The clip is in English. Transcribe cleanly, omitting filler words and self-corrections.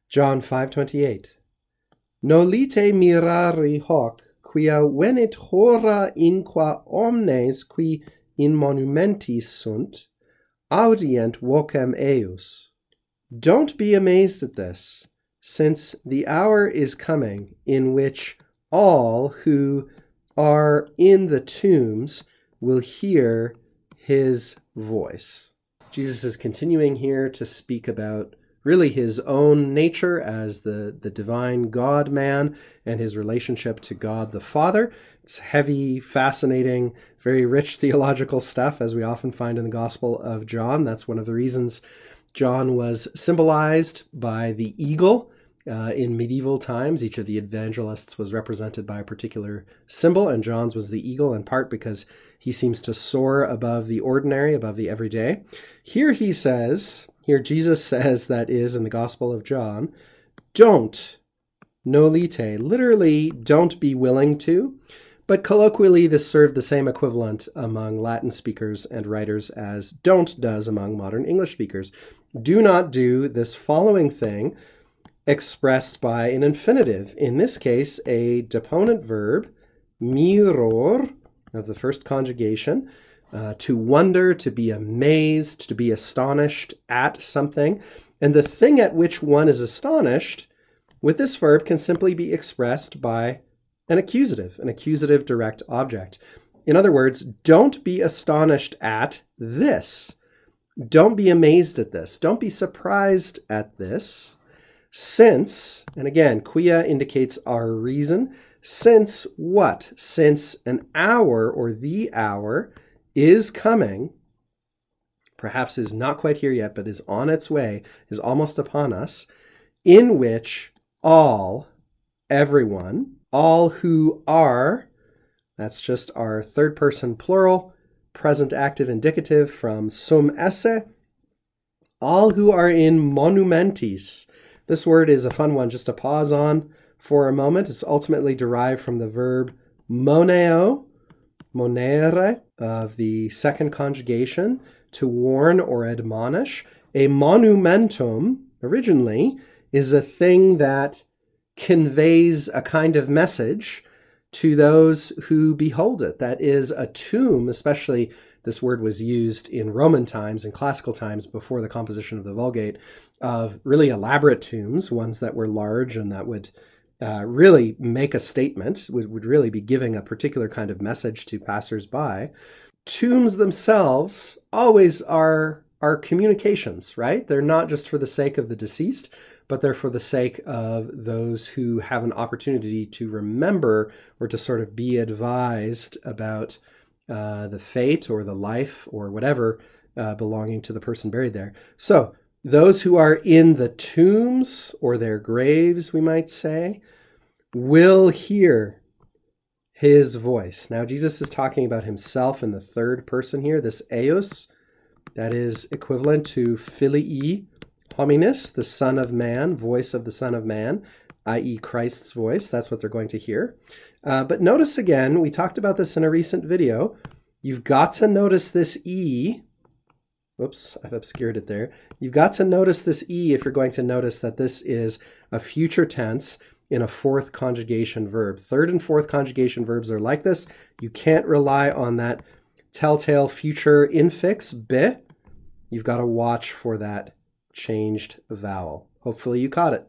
John 5:28. Nolite mirari hoc, quia venit hora in qua omnes qui in monumentis sunt, audient vocem eius. Don't be amazed at this, since the hour is coming in which all who are in the tombs will hear his voice. Jesus is continuing here to speak about really his own nature as the divine God-man and his relationship to God the Father. It's heavy, fascinating, very rich theological stuff, as we often find in the Gospel of John. That's one of the reasons John was symbolized by the eagle. In medieval times, each of the evangelists was represented by a particular symbol, and John's was the eagle, in part because he seems to soar above the ordinary, above the everyday. Here Jesus says, that is in the Gospel of John, don't, nolite, literally don't be willing to, but colloquially this served the same equivalent among Latin speakers and writers as don't does among modern English speakers. Do not do this following thing, expressed by an infinitive, in this case a deponent verb, miror, of the first conjugation, to wonder, to be amazed, to be astonished at something. And the thing at which one is astonished with this verb can simply be expressed by an accusative direct object. In other words, don't be astonished at this. Don't be amazed at this. Don't be surprised at this. Since, and again, quia indicates our reason. Since what? Since an hour, or the hour, is coming, perhaps is not quite here yet, but is on its way, is almost upon us, in which everyone, all who are, that's just our third person plural, present active indicative from sum esse, all who are in monumentis. This word is a fun one just to pause on for a moment. It's ultimately derived from the verb moneo, monere, of the second conjugation, to warn or admonish. A monumentum, originally, is a thing that conveys a kind of message to those who behold it. That is, a tomb, especially this word was used in Roman times and classical times before the composition of the Vulgate, of really elaborate tombs, ones that were large and that would really make a statement, would really be giving a particular kind of message to passersby. Tombs themselves always are communications, right? They're not just for the sake of the deceased, but they're for the sake of those who have an opportunity to remember or to sort of be advised about the fate or the life or whatever belonging to the person buried there. So those who are in the tombs, or their graves, we might say, will hear his voice. Now, Jesus is talking about himself in the third person here, this eios, that is equivalent to filii hominis, the Son of Man, voice of the Son of Man, i.e. Christ's voice. That's what they're going to hear. But notice again, we talked about this in a recent video. You've got to notice this E. Whoops, I've obscured it there. You've got to notice this E if you're going to notice that this is a future tense in a fourth conjugation verb. Third and fourth conjugation verbs are like this. You can't rely on that telltale future infix, be. You've got to watch for that changed vowel. Hopefully you caught it.